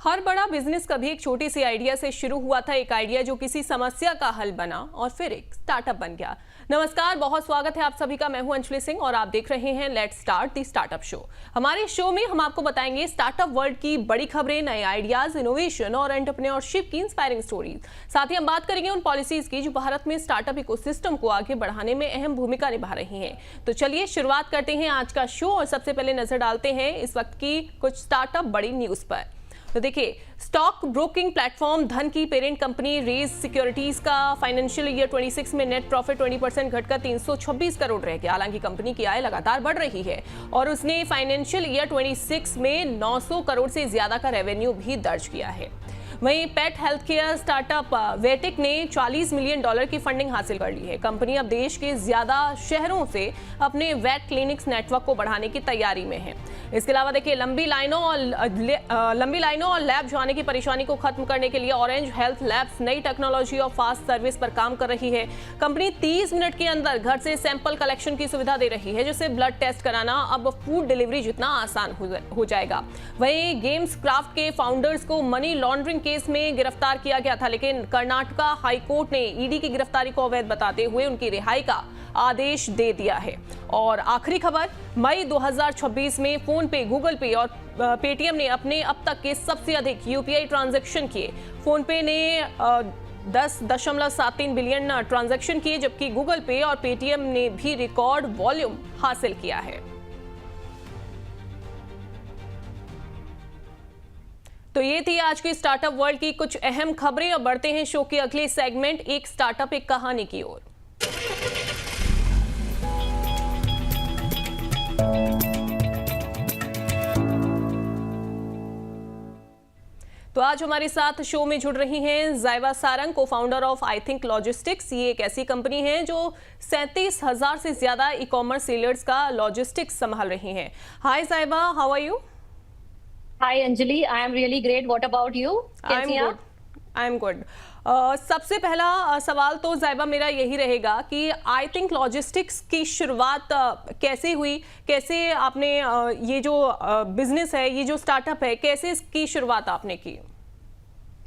हर बड़ा बिजनेस कभी एक छोटी सी आइडिया से शुरू हुआ था। एक आइडिया जो किसी समस्या का हल बना और फिर एक स्टार्टअप बन गया। नमस्कार, बहुत स्वागत है आप सभी का। मैं हूं अंजलि सिंह और आप देख रहे हैं let's start the startup show. हमारे शो में हम आपको बताएंगे स्टार्टअप वर्ल्ड की बड़ी खबरें, नए आइडियाज, इनोवेशन और एंटरप्रेन्योरशिप की इंस्पायरिंग स्टोरीज। साथ ही हम बात करेंगे उन पॉलिसीज की जो भारत में स्टार्टअप इकोसिस्टम को आगे बढ़ाने में अहम भूमिका निभा रही हैं। तो चलिए शुरुआत करते हैं आज का शो और सबसे पहले नजर डालते हैं इस वक्त की कुछ स्टार्टअप बड़ी न्यूज पर। तो देखिए, स्टॉक ब्रोकिंग प्लेटफॉर्म धन की पेरेंट कंपनी रेज सिक्योरिटीज का फाइनेंशियल ईयर 26 में नेट प्रॉफिट 20% घटकर 326 करोड़ रह गया। हालांकि कंपनी की आय लगातार बढ़ रही है और उसने फाइनेंशियल ईयर 26 में 900 करोड़ से ज्यादा का रेवेन्यू भी दर्ज किया है। वहीं पेट हेल्थ केयर स्टार्टअप वेटिक ने $40 मिलियन की फंडिंग हासिल कर ली है। कंपनी अब देश के ज्यादा शहरों से अपने वेट क्लिनिक्स नेटवर्क को बढ़ाने की तैयारी में है। इसके अलावा देखिए, लंबी लाइनों और लैब जाने की परेशानी को खत्म करने के लिए ऑरेंज हेल्थ लैब्स नई टेक्नोलॉजी और फास्ट सर्विस पर काम कर रही है। कंपनी 30 मिनट के अंदर घर से सैंपल कलेक्शन की सुविधा दे रही है, जिससे ब्लड टेस्ट कराना अब फूड डिलीवरी जितना आसान हो जाएगा। वहीं गेम्स क्राफ्ट के फाउंडर्स को मनी लॉन्ड्रिंग केस में गिरफ्तार किया गया था, लेकिन कर्नाटका हाईकोर्ट ने ईडी की गिरफ्तारी को अवैध बताते हुए उनकी रिहाई का आदेश दे दिया है। और आखिरी खबर, मई 2026 में फोन पे, गूगल पे और पेटीएम ने अपने अब तक के सबसे अधिक यूपीआई ट्रांजैक्शन किए। फोन पे ने 10.73 बिलियन ट्रांजैक्शन किए, जबकि गूगल पे और पेटीएम ने भी रिकॉर्ड वॉल्यूम हासिल किया है। तो ये थी आज की स्टार्टअप वर्ल्ड की कुछ अहम खबरें। अब बढ़ते हैं शो के अगले सेगमेंट, एक स्टार्टअप एक कहानी की ओर। तो आज हमारे साथ शो में जुड़ रही हैं Zaiba Sarang, co-founder of I Think Logistics. ये एक ऐसी कंपनी है जो 37,000 से ज्यादा ई कॉमर्स सेलर्स का लॉजिस्टिक्स संभाल रही हैं। Hi Zaiba, how are you? Hi Anjali, I am really great. What about you? I am good. सबसे पहला सवाल तो जाइबा मेरा यही रहेगा कि आई थिंक लॉजिस्टिक्स की शुरुआत कैसे हुई, कैसे आपने ये जो बिजनेस है, ये जो स्टार्टअप है, कैसे इसकी शुरुआत आपने की?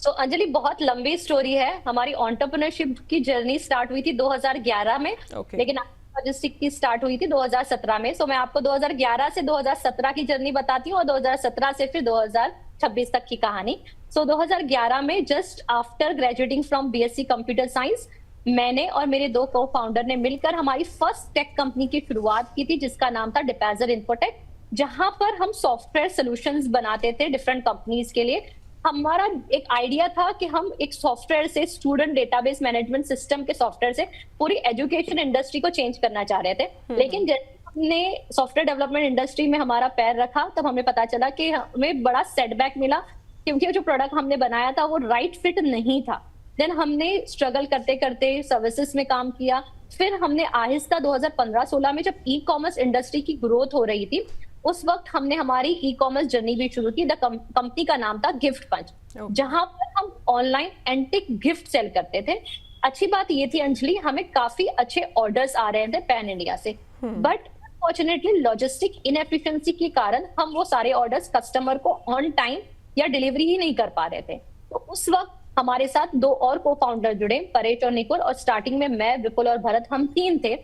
तो अंजलि, बहुत लंबी स्टोरी है। हमारी एंटरप्रेन्योरशिप की जर्नी स्टार्ट हुई थी 2011 में, लेकिन लॉजिस्टिक की स्टार्ट हुई थी 2017 में। सो मैं आपको 2011 से 2017 की जर्नी बताती हूँ और 2017 से फिर 2026 तक की कहानी। सो 2011 में just after graduating from BSc computer science, मैंने और मेरे दो को फाउंडर ने मिलकर हमारी फर्स्ट टेक कंपनी की शुरुआत की थी, जिसका नाम था डिपैजर इन्फोटेक, जहां पर हम सॉफ्टवेयर सोल्यूशंस बनाते थे डिफरेंट कंपनीज के लिए। हमारा एक आइडिया था कि हम एक सॉफ्टवेयर से, स्टूडेंट डेटाबेस मैनेजमेंट सिस्टम के सॉफ्टवेयर से पूरी एजुकेशन इंडस्ट्री को चेंज करना चाह रहे थे। लेकिन जब हमने सॉफ्टवेयर डेवलपमेंट इंडस्ट्री में हमारा पैर रखा, तब हमें पता चला कि हमें बड़ा सेटबैक मिला, क्योंकि जो प्रोडक्ट हमने बनाया था वो राइट फिट नहीं था। देन हमने स्ट्रगल करते करते सर्विसेज में काम किया। फिर हमने आहिस्ता 2015-16 में, जब ई कॉमर्स इंडस्ट्री की ग्रोथ हो रही थी, उस वक्त हमने हमारी ई कॉमर्स जर्नी भी शुरू की। कंपनी का नाम था गिफ्ट पंच, जहां पर हम ऑनलाइन एंटिक गिफ्ट सेल करते थे। अच्छी बात ये थी अंजलि, हमें काफी अच्छे ऑर्डर्स आ रहे थे पैन इंडिया से, बट अनफॉर्चुनेटली लॉजिस्टिक इनएफिशिएंसी के कारण हम वो सारे ऑर्डर्स कस्टमर को ऑन टाइम या डिलीवरी ही नहीं कर पा रहे थे। तो उस वक्त हमारे साथ दो और को फाउंडर जुड़े, परेश और निकुल, और स्टार्टिंग में मैं, विपुल और भरत, हम तीन थे।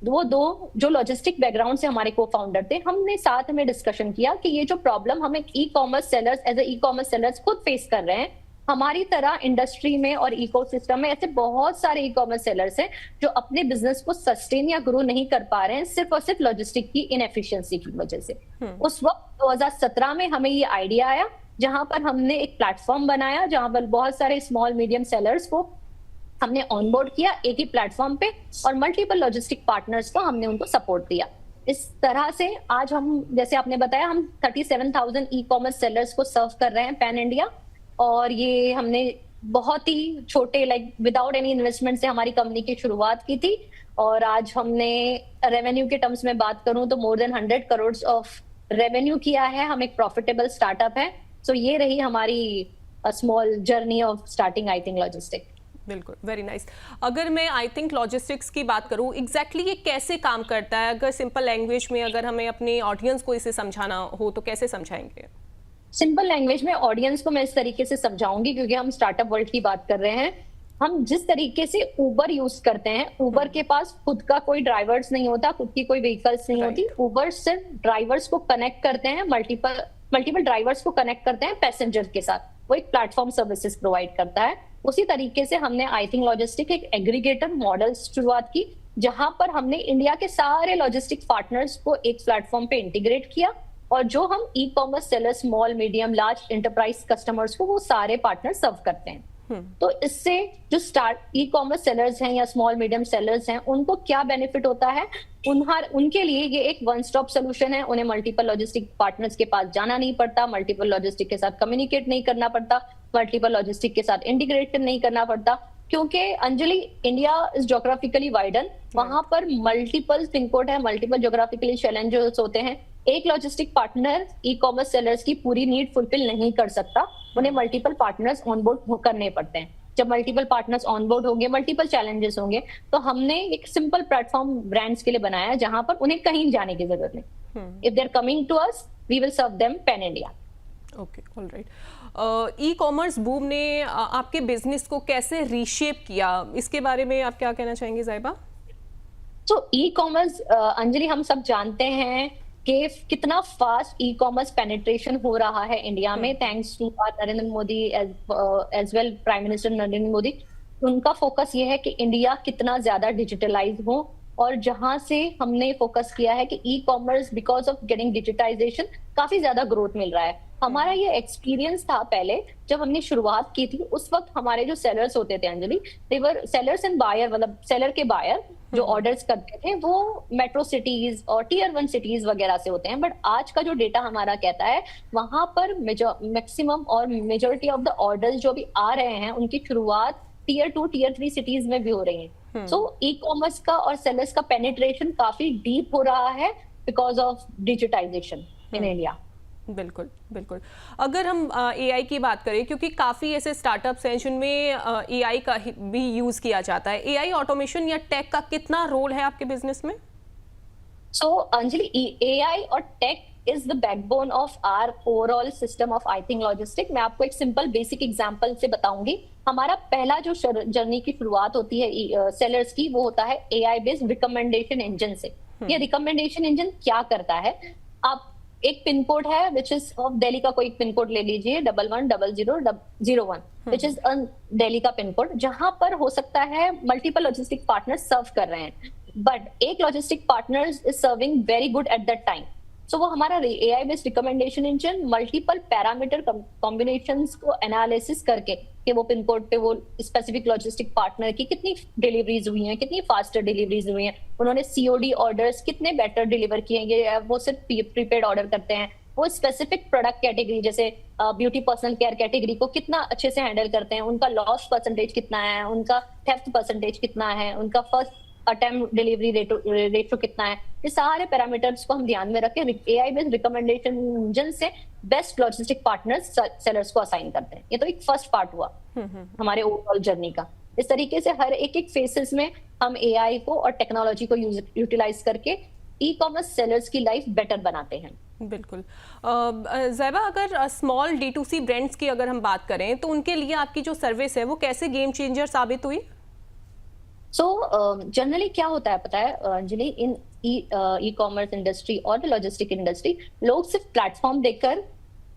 वो दो जो लॉजिस्टिक बैकग्राउंड से हमारे को फाउंडर थे, हमने साथ में डिस्कशन किया कि ये जो प्रॉब्लम हमें e-commerce sellers, as a e-commerce sellers खुद फेस कर रहे हैं, हमारी तरह इंडस्ट्री में और इकोसिस्टम में ऐसे बहुत सारे ई कॉमर्स सेलर्स हैं जो अपने बिजनेस को सस्टेन या ग्रो नहीं कर पा रहे हैं, सिर्फ और सिर्फ लॉजिस्टिक की इनएफिशिएंसी की वजह से। उस वक्त 2017 में हमें ये आइडिया आया, जहां पर हमने एक प्लेटफॉर्म बनाया, जहां पर बहुत सारे स्मॉल मीडियम सेलर्स को हमने ऑनबोर्ड किया एक ही प्लेटफॉर्म पे, और मल्टीपल लॉजिस्टिक पार्टनर्स को हमने उनको सपोर्ट दिया। इस तरह से आज हम, जैसे आपने बताया, हम 37,000 ई कॉमर्स सेलर्स को सर्व कर रहे हैं पैन इंडिया। और ये हमने बहुत ही छोटे, लाइक विदाउट एनी इन्वेस्टमेंट से हमारी कंपनी की शुरुआत की थी, और आज हमने रेवेन्यू के टर्म्स में बात करूं तो more than 100 crore of revenue किया है। हम एक प्रॉफिटेबल स्टार्टअप है। सो ये रही हमारी small journey of starting I think logistic. बिल्कुल, वेरी नाइस। अगर मैं आई थिंक लॉजिस्टिक्स की बात करूं, एग्जैक्टली ये कैसे काम करता है? अगर सिंपल लैंग्वेज में अगर हमें अपने ऑडियंस को इसे समझाना हो तो कैसे समझाएंगे? सिंपल लैंग्वेज में ऑडियंस को मैं इस तरीके से समझाऊंगी, क्योंकि हम स्टार्टअप वर्ल्ड की बात कर रहे हैं। हम जिस तरीके से उबर यूज करते हैं, उबर के पास खुद का कोई ड्राइवर्स नहीं होता, खुद की कोई व्हीकल्स नहीं होती। उबर सिर्फ ड्राइवर्स को कनेक्ट करते हैं, मल्टीपल ड्राइवर्स को कनेक्ट करते हैं पैसेंजर के साथ। वो एक प्लेटफॉर्म सर्विसेज प्रोवाइड करता है। उसी तरीके से हमने आई थिंक लॉजिस्टिक एक एग्रीगेटर मॉडल शुरुआत की, जहां पर हमने इंडिया के सारे लॉजिस्टिक पार्टनर्स को एक प्लेटफॉर्म पे इंटीग्रेट किया, और जो हम e commerce seller, small, medium, large enterprise customers को वो सारे पार्टनर सर्व करते हैं। तो इससे जो स्टार्ट ई कॉमर्स सेलर्स हैं या स्मॉल मीडियम सेलर्स हैं, उनको क्या बेनिफिट होता है? उनके लिए ये एक वन स्टॉप सोल्यूशन है। उन्हें मल्टीपल लॉजिस्टिक पार्टनर्स के पास जाना नहीं पड़ता, मल्टीपल लॉजिस्टिक के साथ कम्युनिकेट नहीं करना पड़ता, मल्टीपल लॉजिस्टिक के साथ इंटीग्रेशन नहीं करना पड़ता। क्योंकि Anjali, India is geographically widen, वहां पर मल्टीपल पिन कोड है, मल्टीपल ज्योग्राफिकली चैलेंजेस होते हैं। एक logistic partner e commerce sellers की पूरी नीड फुलफिल नहीं कर सकता, उन्हें मल्टीपल पार्टनर्स ऑनबोर्ड करने पड़ते हैं। जब मल्टीपल पार्टनर्स ऑनबोर्ड होंगे, मल्टीपल चैलेंजेस होंगे, तो हमने एक सिंपल प्लेटफॉर्म ब्रांड्स के लिए बनाया, जहां पर उन्हें कहीं जाने की जरूरत नहीं। If they are coming to us, we will serve them pan India. Okay, alright. E-commerce boom ने आपके बिजनेस को कैसे रीशेप किया, इसके बारे में आप क्या कहना चाहेंगे ज़ाइबा? तो ई कॉमर्स, अंजलि, हम सब जानते हैं कि कितना फास्ट ई कॉमर्स पेनिट्रेशन हो रहा है इंडिया में, thanks to Narendra Modi as well, prime minister Narendra Modi. उनका फोकस ये है कि इंडिया कितना ज्यादा डिजिटलाइज हो, और जहां से हमने फोकस किया है कि e-commerce because of getting digitization काफी ज्यादा ग्रोथ मिल रहा है। हमारा ये एक्सपीरियंस था पहले जब हमने शुरुआत की थी, उस वक्त हमारे जो सेलर्स होते थे अंजलि, देवर सेलर्स एंड बायर, मतलब सेलर के बायर जो ऑर्डर्स करते थे वो मेट्रो सिटीज और टियर 1 सिटीज वगैरह से होते हैं। बट आज का जो डेटा हमारा कहता है, वहां पर मैक्सिमम और मेजोरिटी ऑफ द ऑर्डर्स जो भी आ रहे हैं, उनकी शुरुआत टियर 2, टियर 3 सिटीज में भी हो रही है। सो ई कॉमर्स का और सेलर्स का पेनिट्रेशन काफी डीप हो रहा है because of digitization in India. बिल्कुल, बिल्कुल। अगर हम एआई की बात करें, क्योंकि काफ़ी ऐसे स्टार्टअप्स हैं जिनमें एआई का भी यूज़ किया जाता है, एआई ऑटोमेशन या टेक का कितना रोल है आपके बिजनेस में? सो अंजलि, एआई और tech is the backbone of our overall system of I think Logistic. मैं आपको एक सिंपल बेसिक एग्जांपल से बताऊंगी। हमारा पहला जो जर्नी की शुरुआत होती है सेलर्स की, वो होता है एआई बेस्ड रिकमेंडेशन इंजन से। ये रिकमेंडेशन इंजन क्या करता है? आप एक पिन कोड है विच इज ऑफ दिल्ली का, कोई पिन कोड ले लीजिए 110001, विच इज दिल्ली का पिन कोड, जहां पर हो सकता है मल्टीपल लॉजिस्टिक पार्टनर सर्व कर रहे हैं, बट एक logistic partner is serving very good at that time. So वो हमारा AI based recommendation engine multiple parameter combinations को एनालिसिस करके कि वो पिन कोड पे वो स्पेसिफिक लॉजिस्टिक पार्टनर की कितनी डिलीवरीज हुई हैं, कितनी फास्टर डिलीवरीज हुई हैं, उन्होंने सीओडी ऑर्डर्स कितने बेटर डिलीवर किए, वो सिर्फ प्रीपेड ऑर्डर करते हैं, वो स्पेसिफिक प्रोडक्ट कैटेगरी जैसे ब्यूटी पर्सनल केयर कैटेगरी को कितना अच्छे से हैंडल करते हैं, उनका लॉस परसेंटेज कितना है, उनका थेफ्ट परसेंटेज कितना है, उनका फर्स्ट अटेम्प्ट डिलीवरी रेशो कितना है। ये सारे पैरामीटर्स को हम ध्यान में रख के एआई बेस्ड रिकमेंडेशन इंजन से बेस्ट लॉजिस्टिक पार्टनर्स सेलर्स को असाइन करते हैं। ये तो एक फर्स्ट पार्ट हुआ हमारे ओवरऑल जर्नी का। इस तरीके से हर एक फेसेस में हम एआई को और टेक्नोलॉजी को यूटिलाइज करके ई कॉमर्स सेलर्स की लाइफ बेटर बनाते हैं। बिल्कुल। ज़ैबा, अगर स्मॉल D2C ब्रांड्स की अगर हम बात करें, तो उनके लिए आपकी जो सर्विस है वो कैसे गेम चेंजर साबित हुई? सो जनरली क्या होता है पता है अंजलि, इन ई कॉमर्स इंडस्ट्री और लॉजिस्टिक इंडस्ट्री, लोग सिर्फ प्लेटफॉर्म देखकर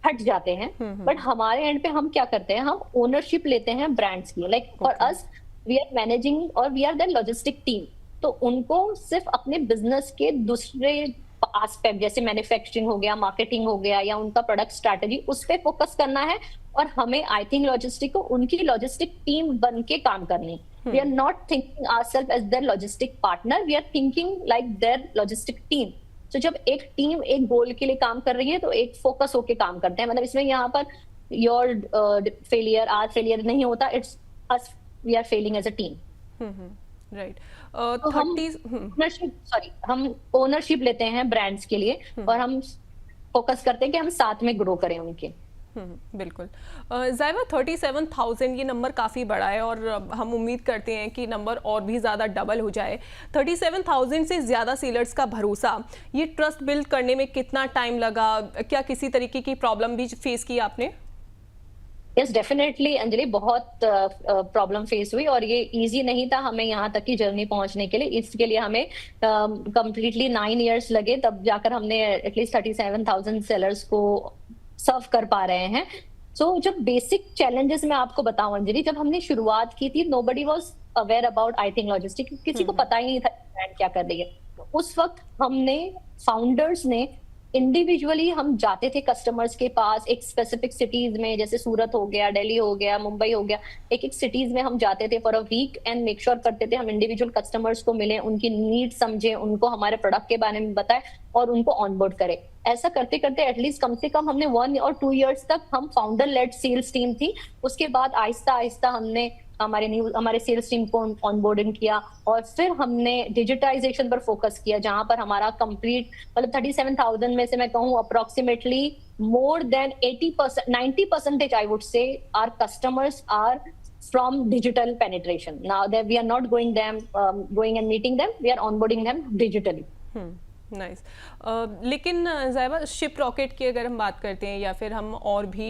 हट जाते हैं, बट हमारे एंड पे हम क्या करते हैं, हम ओनरशिप लेते हैं ब्रांड्स की। Like for us, we are managing और we are the logistic team. तो उनको सिर्फ अपने बिजनेस के दूसरे एस्पेक्ट जैसे मैन्युफैक्चरिंग हो गया, मार्केटिंग हो गया, या उनका प्रोडक्ट स्ट्रैटेजी, उस पे फोकस करना है, और हमें आई थिंक लॉजिस्टिक को उनकी लॉजिस्टिक टीम बन के काम करनी। We are not thinking ourselves as their logistic partner. We are thinking like their logistic team. So जब एक टीम एक गोल के लिए काम कर रही है, तो एक फोकस होके काम करते हैं। मतलब इसमें यहाँ पर your failure, our failure नहीं होता. It's us, we are failing as a team. Right. तो हम ओनरशिप लेते हैं ब्रांड्स के लिए, और हम फोकस करते हैं कि हम साथ में ग्रो करें उनके। बिल्कुल। ज़ाइबा, 37,000 ये नंबर काफ़ी बड़ा है और हम उम्मीद करते हैं कि नंबर और भी ज़्यादा डबल हो जाए। 37,000 से ज़्यादा सेलर्स का भरोसा, ये ट्रस्ट बिल्ड करने में कितना टाइम लगा? क्या किसी तरीके की प्रॉब्लम भी फेस की आपने? यस डेफिनेटली अंजलि, बहुत प्रॉब्लम फेस हुई और ये इजी नहीं था हमें यहाँ तक की जर्नी पहुंचने के लिए। इसके लिए हमें कंप्लीटली 9 इयर्स लगे, तब जाकर हमने एटलीस्ट 37,000 सेलर्स को सर्व कर पा रहे हैं। जब बेसिक चैलेंजेस मैं आपको बताऊं अंजलि, जब हमने शुरुआत की थी nobody was aware about I think logistic, किसी को पता ही नहीं था ब्रांड क्या कर रही है। उस वक्त हमने फाउंडर्स ने इंडिविजुअली हम जाते थे कस्टमर्स के पास, एक स्पेसिफिक सिटीज में, जैसे सूरत हो गया, दिल्ली हो गया, मुंबई हो गया, एक एक सिटीज में हम जाते थे for a week and make sure करते थे हम इंडिविजुअल कस्टमर्स को मिले, उनकी नीड समझे, उनको हमारे प्रोडक्ट के बारे में बताए और उनको ऑनबोर्ड करे। ऐसा करते करते एटलीस्ट कम से कम हमने 1 और 2 इयर्स तक हम फाउंडर लेड सेल्स टीम थी। उसके बाद आहिस्ता आहिस्ता हमने हमारे सेल्स टीम को ऑनबोर्डिंग किया और फिर हमने डिजिटाइजेशन पर फोकस किया, जहां पर हमारा कंप्लीट मतलब 37,000 में से मैं कहूँ approximately more than 80%, 90% I would say our customers are from digital penetration. Now that we are not going and meeting them, we are onboarding them digitally. Nice. लेकिन ज़ाइबा, शिप रॉकेट की अगर हम बात करते हैं या फिर हम और भी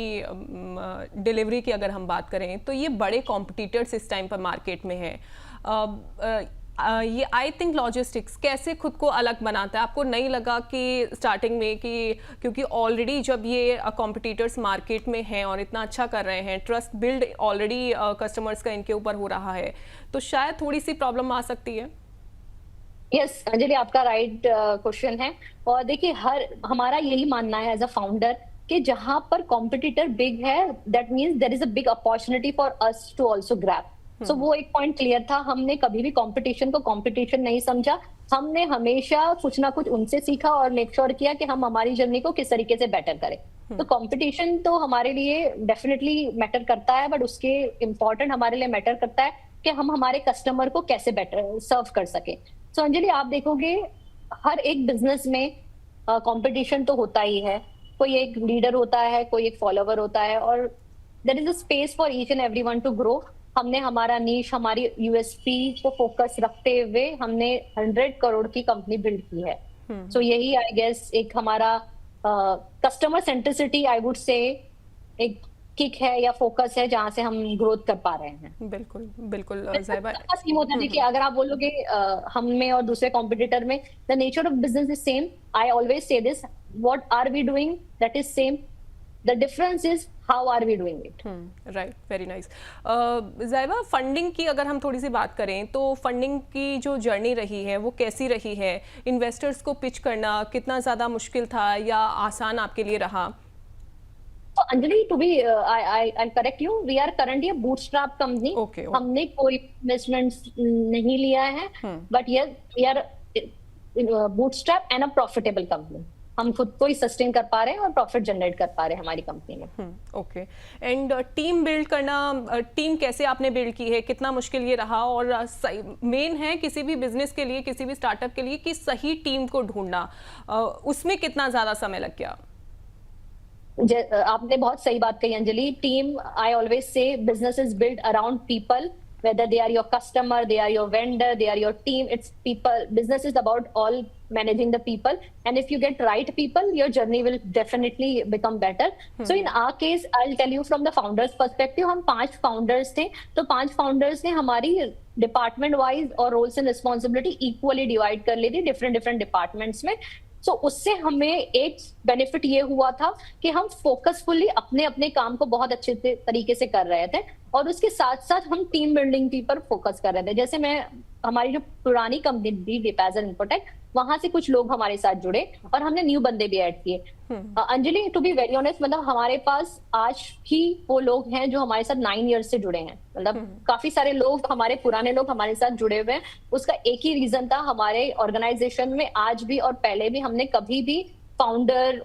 डिलीवरी की अगर हम बात करें, तो ये बड़े कॉम्पिटिटर्स इस टाइम पर मार्केट में हैं। ये आई थिंक लॉजिस्टिक्स कैसे खुद को अलग बनाता है? आपको नहीं लगा कि स्टार्टिंग में कि क्योंकि ऑलरेडी जब ये कॉम्पिटिटर्स मार्केट में हैं और इतना अच्छा कर रहे हैं, ट्रस्ट बिल्ड ऑलरेडी कस्टमर्स का इनके ऊपर हो रहा है, तो शायद थोड़ी सी प्रॉब्लम आ सकती है? यस अंजलि, आपका राइट क्वेश्चन है। और देखिए, हमारा यही मानना है एज अ फाउंडर कि जहां पर कॉम्पिटिटर बिग है, that means there is a big opportunity for us to also grab. So वो एक पॉइंट क्लियर था। हमने कभी भी कंपटीशन को कंपटीशन नहीं समझा। हमने हमेशा कुछ ना कुछ उनसे सीखा और मेक श्योर किया कि हम हमारी जर्नी को किस तरीके से बेटर करें। तो कंपटीशन तो हमारे लिए डेफिनेटली मैटर करता है, बट उसके इम्पोर्टेंट हमारे लिए मैटर करता है कि हम हमारे कस्टमर को कैसे बेटर सर्व कर सके। सो अंजलि, आप देखोगे हर एक बिजनेस में कंपटीशन तो होता ही है। कोई एक लीडर होता है, कोई एक फॉलोवर होता है, और there is a space for each and everyone to grow. हमने हमारा नीश, हमारी यूएसपी को फोकस रखते हुए हमने 100 करोड़ की कंपनी बिल्ड की है। सो यही आई गेस एक हमारा कस्टमर सेंट्रिसिटी आई वुड से एक किक है या फोकस है, जहां से हम ग्रोथ कर पा रहे हैं। बिल्कुल बिल्कुल ज़ाइबा। सेम होता है। देखिए, अगर आप बोलोगे हम में और दूसरे कॉम्पिटिटर में, the nature of business is same. I always say this, what are we doing that is same, the difference is how are we doing it. Right, very nice. Zaiba, funding की अगर हम थोड़ी सी बात करें, तो फंडिंग की जो जर्नी रही है वो कैसी रही है? इन्वेस्टर्स को पिच करना कितना ज़्यादा मुश्किल था या आसान आपके लिए रहा? Anjali, to be I correct you, we are currently a bootstrap company. हमने कोई इन्वेस्टमेंट्स नहीं लिया है, but yes we are bootstrap and a profitable company. हम खुद को ही सस्टेन कर पा रहे हैं और प्रॉफिट जनरेट कर पा रहे हैं हमारी कंपनी में। ओके। एंड टीम बिल्ड करना, टीम कैसे आपने बिल्ड की है? कितना मुश्किल ये रहा? और मेन है किसी भी बिजनेस के लिए, किसी भी स्टार्टअप के लिए, कि सही टीम को ढूंढना, उसमें कितना ज्यादा समय लग गया? आपने बहुत सही बात कही अंजलि। टीम, आई ऑलवेज से business is build around people, whether they are your customer, they are your vendor, they are your team, it's people. Business is about all managing the people, and if you get right people, your journey will definitely become better. So in our case, I'll tell you from the founders perspective, हम 5 founders थे, तो 5 founders ने हमारी department wise और roles and responsibility equally divide कर ली थी different departments में। सो उससे हमें एक बेनिफिट ये हुआ था कि हम फोकसफुली अपने अपने काम को बहुत अच्छे तरीके से कर रहे थे, और उसके साथ साथ हम टीम बिल्डिंग की पर फोकस कर रहे थे। जैसे हमारी जो पुरानी कंपनी थी डिपैज एंड इन्फोटेक, वहां से कुछ लोग हमारे साथ जुड़े और हमने न्यू बंदे भी ऐड किए। Anjali, to be very honest, मतलब हमारे पास आज भी वो लोग हैं जो हमारे साथ 9 ईयर्स से जुड़े हैं। मतलब काफी सारे लोग, हमारे पुराने लोग हमारे साथ जुड़े हुए हैं। उसका एक ही रीजन था, हमारे ऑर्गेनाइजेशन में आज भी और पहले भी हमने कभी भी फाउंडर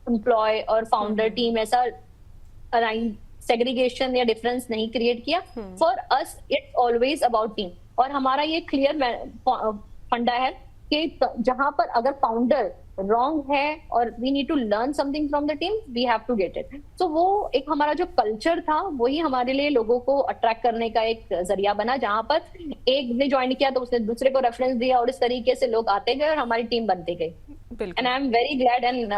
एम्प्लॉय और फाउंडर टीम ऐसा सेग्रीगेशन या डिफरेंस नहीं क्रिएट किया। For us it's always about team, और हमारा ये क्लियर फंडा है कि जहां पर अगर फाउंडर रॉन्ग है और we need to learn something from the team, we have to get it. तो वो एक हमारा जो कल्चर था वही हमारे लिए लोगों को अट्रैक्ट करने का एक जरिया बना, जहां पर एक ने ज्वाइन किया तो उसने दूसरे को रेफरेंस दिया और इस तरीके से लोग आते गए और हमारी टीम बनती गई। And I am very glad and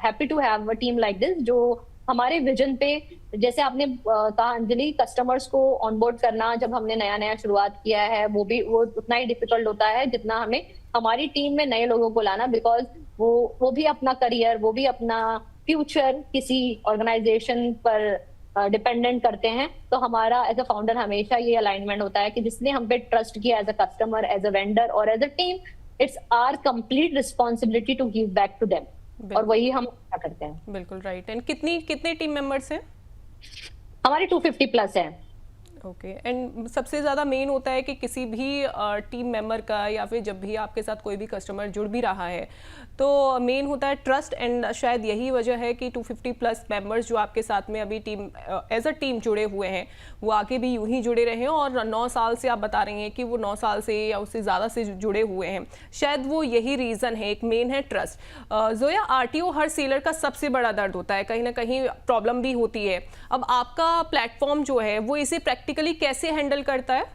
happy to have a team like this, जो हमारे विजन पे, जैसे आपने कहा अंजलि, कस्टमर्स को ऑनबोर्ड करना जब हमने नया नया शुरुआत किया है वो उतना ही डिफिकल्ट होता है जितना हमें हमारी टीम में नए लोगों को लाना, बिकॉज वो भी अपना करियर, वो भी अपना फ्यूचर किसी ऑर्गेनाइजेशन पर डिपेंडेंट करते हैं। तो हमारा एज अ फाउंडर हमेशा ये अलाइनमेंट होता है कि जिसने हम पे ट्रस्ट किया as a customer, as a vendor और as a team, it's our complete responsibility to give back to them, और वही हम करते हैं। बिल्कुल राइट। एंड कितने टीम मेंबर्स हैं? हमारे 250 प्लस है। ओके। एंड सबसे ज़्यादा मेन होता है कि किसी भी टीम मेंबर का या फिर जब भी आपके साथ कोई भी कस्टमर जुड़ भी रहा है तो मेन होता है ट्रस्ट, एंड शायद यही वजह है कि 250 प्लस मेंबर्स जो आपके साथ में अभी टीम एज अ टीम जुड़े हुए हैं वो आगे भी यूं ही जुड़े रहे, और 9 साल से आप बता रही हैं कि वो 9 साल से या उससे ज़्यादा से जुड़े हुए हैं। शायद वो यही रीज़न है, एक मेन है ट्रस्ट। जोया, आरटीओ हर सेलर का सबसे बड़ा दर्द होता है, कहीं ना कहीं प्रॉब्लम भी होती है। अब आपका प्लेटफॉर्म जो है वो इसे प्रैक्टिकली कैसे हैंडल करता है?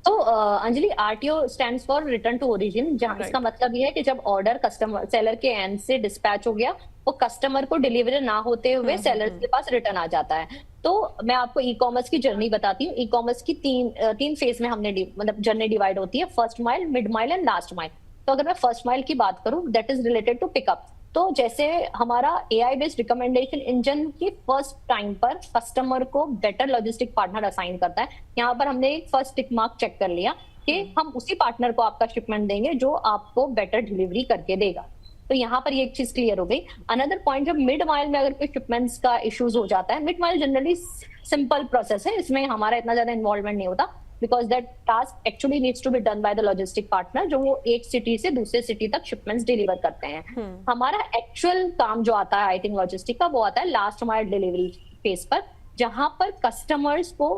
तो Anjali, RTO stands for return to origin, जहां इसका मतलब ये है कि जब ऑर्डर कस्टमर सेलर के एंड से डिस्पैच हो गया, वो कस्टमर को डिलीवरी ना होते हुए सेलर के पास रिटर्न आ जाता है। तो मैं आपको ई कॉमर्स की जर्नी बताती हूँ। ई कॉमर्स की तीन फेज में हमने मतलब जर्नी डिवाइड होती है, first mile, mid mile and last mile. तो अगर मैं फर्स्ट माइल की बात करूं, that is related to pickup. तो जैसे हमारा एआई बेस्ड रिकमेंडेशन इंजन की फर्स्ट टाइम पर कस्टमर को बेटर लॉजिस्टिक पार्टनर असाइन करता है। यहाँ पर हमने एक फर्स्ट टिक मार्क चेक कर लिया कि हम उसी पार्टनर को आपका शिपमेंट देंगे जो आपको बेटर डिलीवरी करके देगा। तो यहाँ पर ये एक चीज क्लियर हो गई। अनदर पॉइंट, जब मिड माइल में अगर कोई शिपमेंट्स का इश्यूज हो जाता है, mid mile generally simple process है, इसमें हमारा इतना ज्यादा इन्वॉल्वमेंट नहीं होता, because that task actually needs to be done by the logistic partner, जो वो एक सिटी से दूसरे सिटी तक शिपमेंट्स डिलीवर करते हैं। हमारा एक्चुअल काम जो आता है आई थिंक लॉजिस्टिक का, वो आता है लास्ट माइल डिलीवरी फेज पर, जहां पर कस्टमर्स को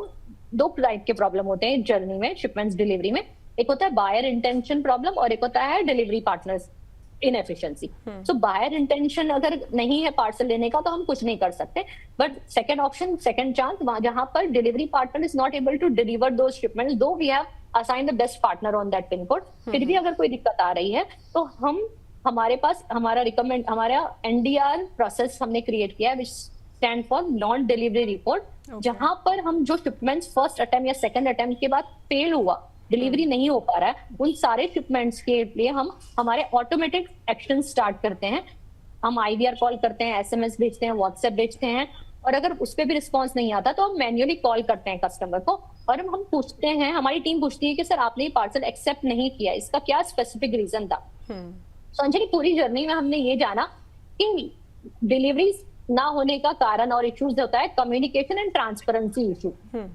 2 टाइप के प्रॉब्लम होते हैं जर्नी में, शिपमेंट्स डिलीवरी में। एक होता है बायर इंटेंशन प्रॉब्लम और एक होता है डिलीवरी पार्टनर्स इनएफिशिएंसी। सो बायर इंटेंशन अगर नहीं है पार्सल लेने का तो हम कुछ नहीं कर सकते, but second option, second chance, जहां पर delivery partner is not able to deliver those shipments, though we have assign the best partner on that pin code, फिर भी अगर कोई दिक्कत आ रही है तो हमारे पास हमारा एनडीआर प्रोसेस हमने क्रिएट किया है, विच stand for non delivery report, जहां पर हम जो शिपमेंट्स फर्स्ट अटेम्प्ट या सेकंड अटेम्प्ट के बाद फेल हुआ, डिलीवरी नहीं हो पा रहा है, उन सारे शिपमेंट्स के लिए हम हमारे ऑटोमेटिक एक्शन स्टार्ट करते हैं। हम आईवीआर कॉल करते हैं, एसएमएस भेजते हैं, व्हाट्सएप भेजते हैं, और अगर उस पर भी रिस्पॉन्स नहीं आता तो हम मैन्युअली कॉल करते हैं कस्टमर को, और हम पूछते हैं, हमारी टीम पूछती है कि सर आपने ये पार्सल एक्सेप्ट नहीं किया, इसका क्या स्पेसिफिक रीजन था। तो अंजलि, पूरी जर्नी में हमने ये जाना कि डिलीवरी ना होने का कारण और इश्यूज होता है कम्युनिकेशन एंड ट्रांसपेरेंसी इशू।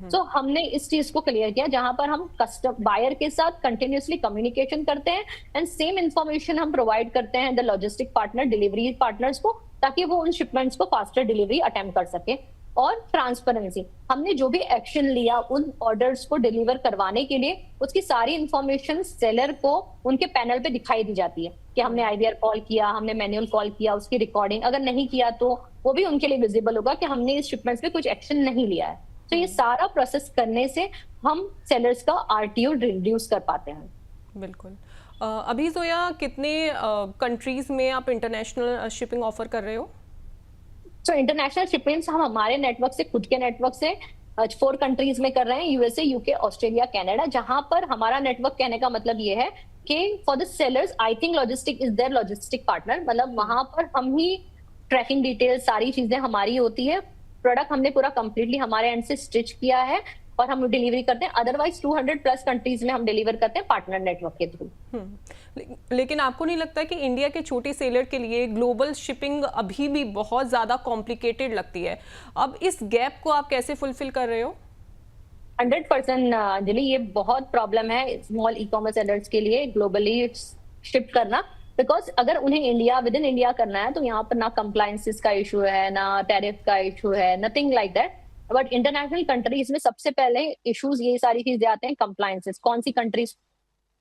सो हमने इस चीज को क्लियर किया, जहां पर हम बायर के साथ कंटिन्यूअसली कम्युनिकेशन करते हैं एंड सेम इंफॉर्मेशन हम प्रोवाइड करते हैं the logistic partner, delivery partners को, ताकि वो उन शिपमेंट्स को फास्टर डिलीवरी अटेम्प्ट कर सके। और ट्रांसपेरेंसी, हमने जो भी एक्शन लिया उन ऑर्डर्स को डिलीवर करवाने के लिए, उसकी सारी इंफॉर्मेशन सेलर को उनके पैनल पे दिखाई दी जाती है कि हमने आईवीआर कॉल किया, हमने मैन्युअल कॉल किया, उसकी रिकॉर्डिंग अगर नहीं किया तो वो भी उनके लिए विजिबल होगा कि हमने इस शिपमेंट्स पे कुछ एक्शन नहीं लिया है। तो ये सारा प्रोसेस करने से हम सेलर्स का आरटीओ रिड्यूस कर पाते हैं। बिल्कुल। अभी जोया, कितने कंट्रीज में आप इंटरनेशनल शिपिंग ऑफर कर रहे हो? तो इंटरनेशनल शिपमेंट्स हम हमारे नेटवर्क से, खुद के नेटवर्क से 4 कंट्रीज में कर रहे हैं, यूएसए, यूके, ऑस्ट्रेलिया, कनाडा, जहां पर हमारा नेटवर्क कहने का मतलब ये है कि for the sellers I think logistic is their logistic partner, मतलब वहां पर हम ही ट्रैकिंग डिटेल्स, सारी चीजें हमारी होती है, प्रोडक्ट हमने पूरा कंप्लीटली हमारे एंड से स्टिच किया है और हम डिलीवरी करते हैं। अदरवाइज 200 प्लस कंट्रीज में हम डिलीवर करते हैं पार्टनर नेटवर्क के थ्रू। लेकिन आपको नहीं लगता कि इंडिया के छोटे सेलर के लिए ग्लोबल शिपिंग अभी भी बहुत ज्यादा कॉम्प्लिकेटेड लगती है? अब इस गैप को आप कैसे फुलफिल कर रहे हो? 100% अंजलि, ये बहुत प्रॉब्लम है स्मॉल ई कॉमर्स सेलर्स के लिए ग्लोबली शिप करना, बिकॉज अगर उन्हें इंडिया, विद इन इंडिया करना है तो यहाँ पर ना कंप्लायंसेस का इशू है, ना टैरिफ का इशू है, nothing like that. But international countries में सबसे पहले इश्यूज ये सारी चीजें आते हैं, कंप्लायंसेस, कौन सी कंट्रीज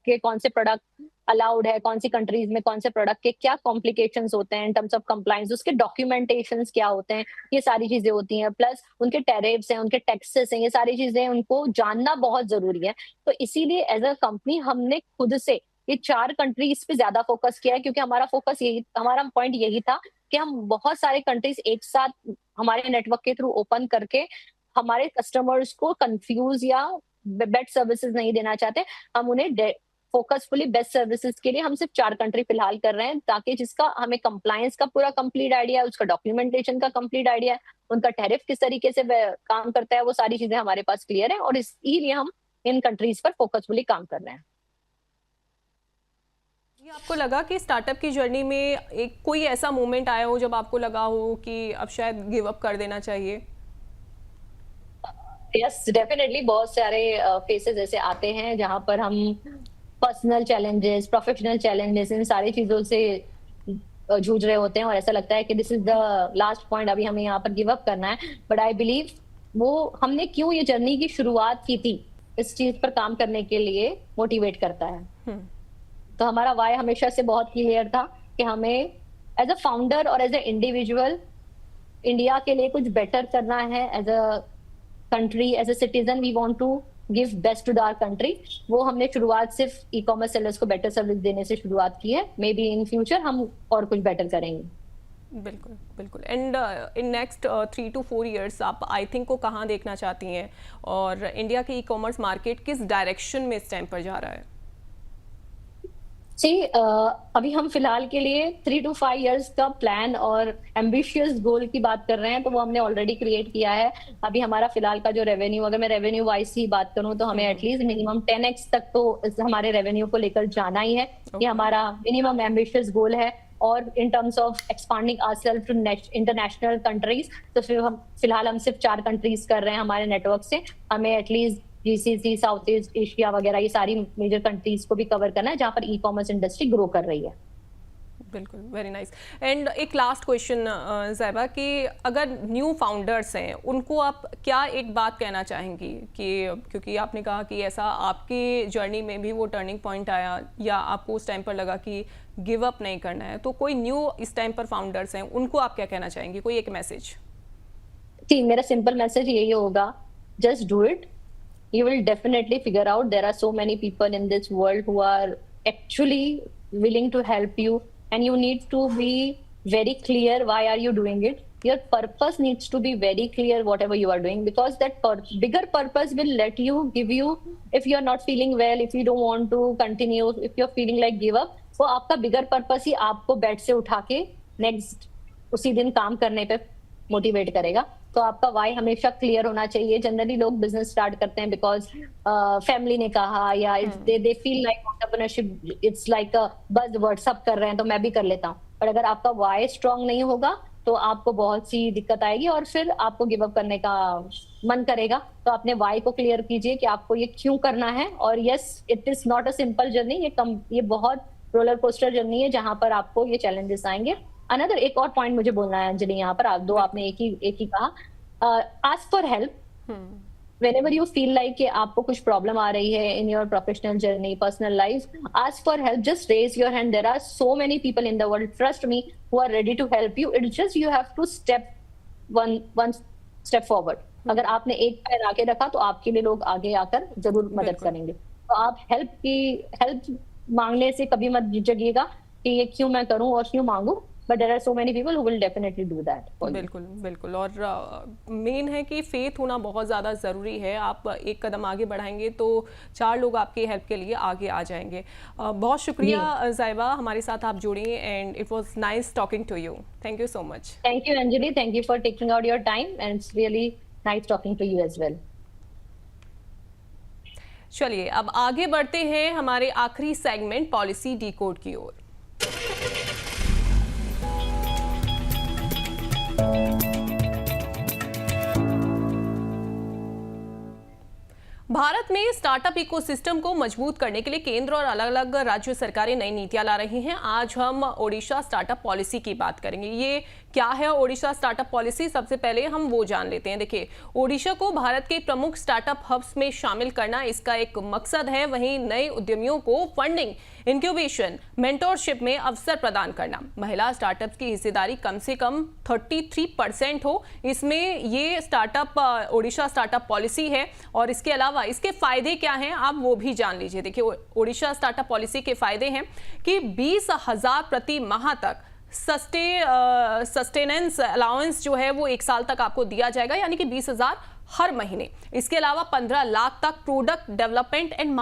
के कौन से प्रोडक्ट अलाउड है, कौन सी कंट्रीज में कौन से प्रोडक्ट के क्या कॉम्प्लिकेशंस होते हैं इन टर्म्स ऑफ कंप्लायंस, उसके डॉक्यूमेंटेशंस क्या होते हैं, ये सारी चीजें होती हैं। प्लस उनके टैरिफ्स हैं, उनके टैक्सेस हैं, ये सारी चीजें उनको जानना बहुत जरूरी है। तो इसीलिए एज अ कंपनी हमने खुद से ये 4 कंट्रीज पे ज्यादा फोकस किया है, क्योंकि हमारा पॉइंट यही था कि हम बहुत सारे कंट्रीज एक साथ हमारे नेटवर्क के थ्रू ओपन करके हमारे कस्टमर्स को कंफ्यूज या बेस्ट सर्विसेज नहीं देना चाहते। हम उन्हें फोकसफुली बेस्ट सर्विसेज के लिए हम सिर्फ 4 कंट्री फिलहाल कर रहे हैं, ताकि जिसका हमें कंप्लायंस का पूरा कंप्लीट आइडिया है, उसका डॉक्यूमेंटेशन का कंप्लीट आइडिया है, उनका टैरिफ किस तरीके से काम करता है, वो सारी चीजें हमारे पास क्लियर है, और इसीलिए हम इन कंट्रीज पर फोकसफुली काम कर रहे हैं। ये आपको लगा कि स्टार्टअप की जर्नी में एक कोई ऐसा मोमेंट आया हो जब आपको लगा हो कि अब शायद गिव अप कर देना चाहिए? यस, डेफिनेटली बहुत सारे फेसेस ऐसे आते हैं जहां पर हम पर्सनल चैलेंजेस, प्रोफेशनल चैलेंजेस, इन सारी चीजों से जूझ रहे होते हैं, और ऐसा लगता है कि this is the last point, अभी हमें यहाँ पर गिव अप करना है। बट आई बिलीव वो हमने क्यों ये जर्नी की शुरुआत की थी, इस चीज पर काम करने के लिए मोटिवेट करता है। तो हमारा वाई हमेशा से बहुत क्लियर था कि हमें एज अ फाउंडर और एज अ इंडिविजुअल इंडिया के लिए कुछ बेटर करना है। As a country, as a citizen, we want to give best to our country. वो हमने शुरुआत सिर्फ ई कॉमर्स सेलर्स को बेटर सर्विस देने से शुरुआत की है। मे बी इन फ्यूचर हम और कुछ बेटर करेंगे। बिल्कुल बिल्कुल। And in next 3 to 4 years आप आई थिंक को कहाँ देखना चाहती हैं, और इंडिया की ई कॉमर्स मार्केट किस डायरेक्शन में इस टाइम पर जा रहा है? जी, अभी हम फिलहाल के लिए 3 to 5 years का प्लान और एम्बिशियस गोल की बात कर रहे हैं, तो वो हमने ऑलरेडी क्रिएट किया है। अभी हमारा फिलहाल का जो रेवेन्यू, अगर मैं रेवेन्यू वाइज ही बात करूं तो हमें एटलीस्ट मिनिमम 10x तक तो हमारे रेवेन्यू को लेकर जाना ही है। ये हमारा मिनिमम एम्बिशियस गोल है। और in terms of expanding ourself to international countries, तो फिर हम फिलहाल सिर्फ 4 कंट्रीज कर रहे हैं हमारे नेटवर्क से। हमें at least GCC, south east Asia वगैरह, ये सारी मेजर कंट्रीज को भी कवर करना है जहां पर ई कॉमर्स इंडस्ट्री ग्रो कर रही है। बिल्कुल, वेरी नाइस। एंड एक लास्ट क्वेश्चन ज़ैबा, कि अगर न्यू फाउंडर्स हैं उनको आप क्या एक बात कहना चाहेंगी, कि क्योंकि आपने कहा कि ऐसा आपकी जर्नी में भी वो टर्निंग पॉइंट आया, या आपको उस टाइम पर लगा कि गिव अप नहीं करना है, तो कोई न्यू इस टाइम पर फाउंडर्स हैं उनको आप क्या कहना चाहेंगी, कोई एक मैसेज? जी, मेरा सिंपल मैसेज यही होगा, just do it. You will definitely figure out there are so many people in this world who are actually willing to help you, and you need to be very clear why are you doing it. Your purpose needs to be very clear whatever you are doing, because that bigger purpose will give you, if you are not feeling well, if you don't want to continue, if you're feeling like give up, वो आपका bigger purpose ही आपको bed से उठा के next उसी दिन काम करने पे मोटिवेट करेगा। तो आपका वाई हमेशा क्लियर होना चाहिए। जनरली लोग बिजनेस स्टार्ट करते हैं बिकॉज फैमिली ने कहा, या they feel like entrepreneurship it's like a buzzword, सब कर रहे हैं तो मैं भी कर लेता हूँ। पर अगर आपका वाई स्ट्रांग नहीं होगा तो आपको बहुत सी दिक्कत आएगी, और फिर आपको गिव अप करने का मन करेगा। तो अपने वाई को क्लियर कीजिए कि आपको ये क्यों करना है। और yes, it is not a simple journey, ये बहुत रोलर कोस्टर जर्नी है जहां पर आपको ये चैलेंजेस आएंगे। अनदर एक और पॉइंट मुझे बोलना है अंजलि, यहाँ पर आप दो आपने एक ही कहा, ask for help whenever you feel like कि आपको कुछ प्रॉब्लम आ रही है in your professional journey, personal life, ask for help. Just raise your hand. There are so many people in the world, trust me, who are ready to help you. It's just you have to step one step forward. अगर आपने एक पैर आगे रखा तो आपके लिए लोग आगे आकर जरूर मदद करेंगे। तो आप हेल्प मांगने से कभी मत जगिएगा कि ये क्यों मैं करूं और क्यों मांगू, but there are so many people who will definitely do that. बिल्कुल बिल्कुल। और मेन है कि फेथ होना बहुत ज़्यादा ज़रूरी है। आप एक कदम आगे बढ़ाएंगे तो 4 लोग आपकी हेल्प के लिए आगे आ जाएंगे। बहुत शुक्रिया ज़ैबा, हमारे साथ आप जुड़ी, and it was nice talking to you. Thank you so much. Thank you Anjali, thank you for taking out your time, and it's really nice talking to you as well. चलिए अब आगे बढ़ते हैं हमारे आखिरी सेगमेंट पॉलिसी डीकोड की ओर। भारत में startup ecosystem को मजबूत करने के लिए केंद्र और अलग अलग राज्य सरकारें नई नीतियां ला रही हैं। आज हम ओडिशा स्टार्टअप पॉलिसी की बात करेंगे। ये क्या है ओडिशा स्टार्टअप पॉलिसी, सबसे पहले हम वो जान लेते हैं। देखिए, ओडिशा को भारत के प्रमुख स्टार्टअप हब्स में शामिल करना इसका एक मकसद है। वहीं नए उद्यमियों को फंडिंग, इंक्यूबेशन, मेंटोरशिप में अवसर प्रदान करना, महिला स्टार्टअप्स की हिस्सेदारी कम से कम 33% हो, इसमें ये स्टार्टअप ओडिशा स्टार्टअप पॉलिसी है। और इसके अलावा इसके फायदे क्या हैं आप वो भी जान लीजिए। देखिए, ओडिशा स्टार्टअप पॉलिसी के फायदे हैं कि 20,000 प्रति माह तक सस्टेनेंस अलाउंस जो है वो 1 साल तक आपको दिया जाएगा, यानी कि 20,000 हर महीने। इसके अलावा 15 लाख तक product development and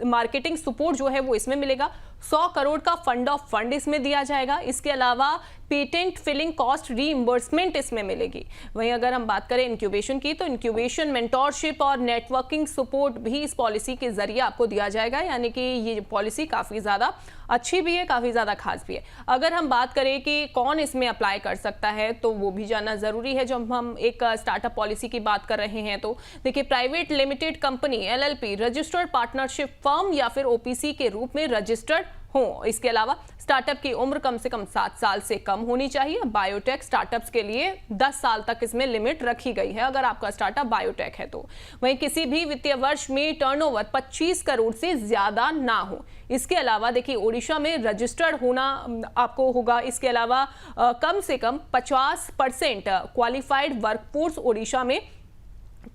marketing support जो है वो इसमें मिलेगा। 100 करोड़ का फंड ऑफ फंड इसमें दिया जाएगा। इसके अलावा पेटेंट फिलिंग कॉस्ट रीइंबर्समेंट इसमें मिलेगी। वहीं अगर हम बात करें इंक्यूबेशन की, तो इंक्यूबेशन, मेंटोरशिप और नेटवर्किंग सपोर्ट भी इस पॉलिसी के जरिए आपको दिया जाएगा, यानी कि ये पॉलिसी काफ़ी ज़्यादा अच्छी भी है, काफ़ी ज़्यादा खास भी है। अगर हम बात करें कि कौन इसमें अप्लाई कर सकता है, तो वो भी जानना ज़रूरी है। जब हम एक स्टार्टअप पॉलिसी की बात कर रहे हैं तो देखिए, private limited company, LLP, registered partnership firm या फिर OPC के रूप में रजिस्टर्ड हो। इसके अलावा स्टार्टअप की उम्र कम से कम 7 साल से कम होनी चाहिए। बायोटेक स्टार्टअप्स के लिए 10 साल तक इसमें लिमिट रखी गई है, अगर आपका स्टार्टअप बायोटेक है तो। वहीं किसी भी वित्तीय वर्ष में टर्नओवर 25 करोड़ से ज्यादा ना हो। इसके अलावा देखिए, ओडिशा में रजिस्टर्ड होना आपको होगा। इसके अलावा कम से कम 50% क्वालिफाइड वर्कफोर्स ओडिशा में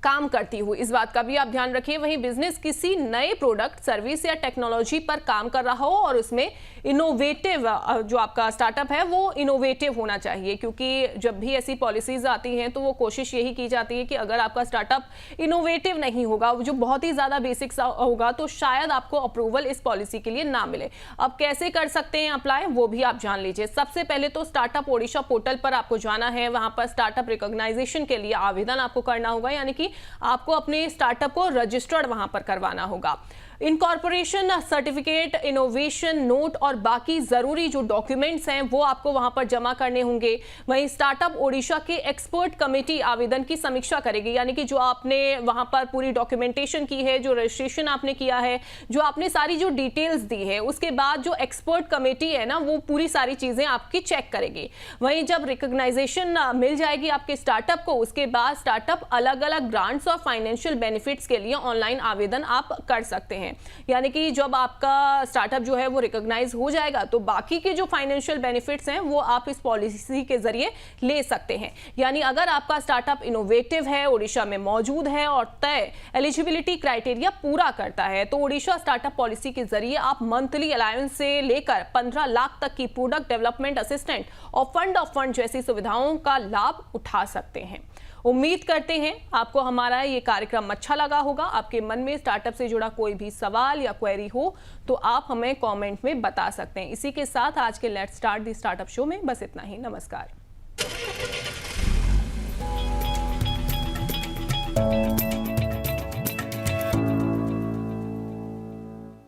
काम करती हूँ, इस बात का भी आप ध्यान रखिए। वहीं बिजनेस किसी नए प्रोडक्ट, सर्विस या टेक्नोलॉजी पर काम कर रहा हो और उसमें इनोवेटिव, जो आपका स्टार्टअप है वो इनोवेटिव होना चाहिए, क्योंकि जब भी ऐसी पॉलिसीज आती हैं तो वो कोशिश यही की जाती है कि अगर आपका स्टार्टअप इनोवेटिव नहीं होगा, जो बहुत ही ज़्यादा बेसिक होगा, तो शायद आपको अप्रूवल इस पॉलिसी के लिए ना मिले। अब कैसे कर सकते हैं अप्लाई, वो भी आप जान लीजिए। सबसे पहले तो स्टार्टअप ओडिशा पोर्टल पर आपको जाना है। वहां पर स्टार्टअप रिकॉग्नाइजेशन के लिए आवेदन आपको करना होगा, यानी कि आपको अपने स्टार्टअप को रजिस्टर्ड वहां पर करवाना होगा। इनकॉर्पोरेशन सर्टिफिकेट, इनोवेशन नोट और बाकी जरूरी जो डॉक्यूमेंट्स हैं वो आपको वहां पर जमा करने होंगे। वहीं स्टार्टअप ओडिशा के एक्सपर्ट कमेटी आवेदन की समीक्षा करेगी, यानी कि जो आपने वहां पर पूरी डॉक्यूमेंटेशन की है, जो रजिस्ट्रेशन आपने किया है, जो आपने सारी जो डिटेल्स दी है, उसके बाद जो एक्सपर्ट कमेटी है ना, वो पूरी सारी चीजें आपकी चेक करेगी। वहीं जब रिकॉग्नाइजेशन मिल जाएगी आपके स्टार्टअप को, उसके बाद स्टार्टअप अलग अलग ग्रांट्स और फाइनेंशियल बेनिफिट्स के लिए ऑनलाइन आवेदन आप कर सकते हैं। यानी कि जब आपका स्टार्टअप जो है वो रिकॉग्नाइज हो जाएगा, तो बाकी के जो फाइनेंशियल बेनिफिट्स हैं वो आप इस पॉलिसी के जरिए ले सकते हैं। यानी अगर आपका स्टार्टअप इनोवेटिव है, ओडिशा में मौजूद है और तय एलिजिबिलिटी क्राइटेरिया पूरा करता है, तो ओडिशा स्टार्टअप पॉलिसी के जरिए आप मंथली अलाउंस से लेकर 15 लाख तक की प्रोडक्ट डेवलपमेंट असिस्टेंट और फंड ऑफ फंड जैसी सुविधाओं का लाभ उठा सकते हैं। उम्मीद करते हैं आपको हमारा ये कार्यक्रम अच्छा लगा होगा। आपके मन में स्टार्टअप से जुड़ा कोई भी सवाल या क्वेरी हो तो आप हमें कमेंट में बता सकते हैं। इसी के साथ आज के let's start the startup show में बस इतना ही। नमस्कार।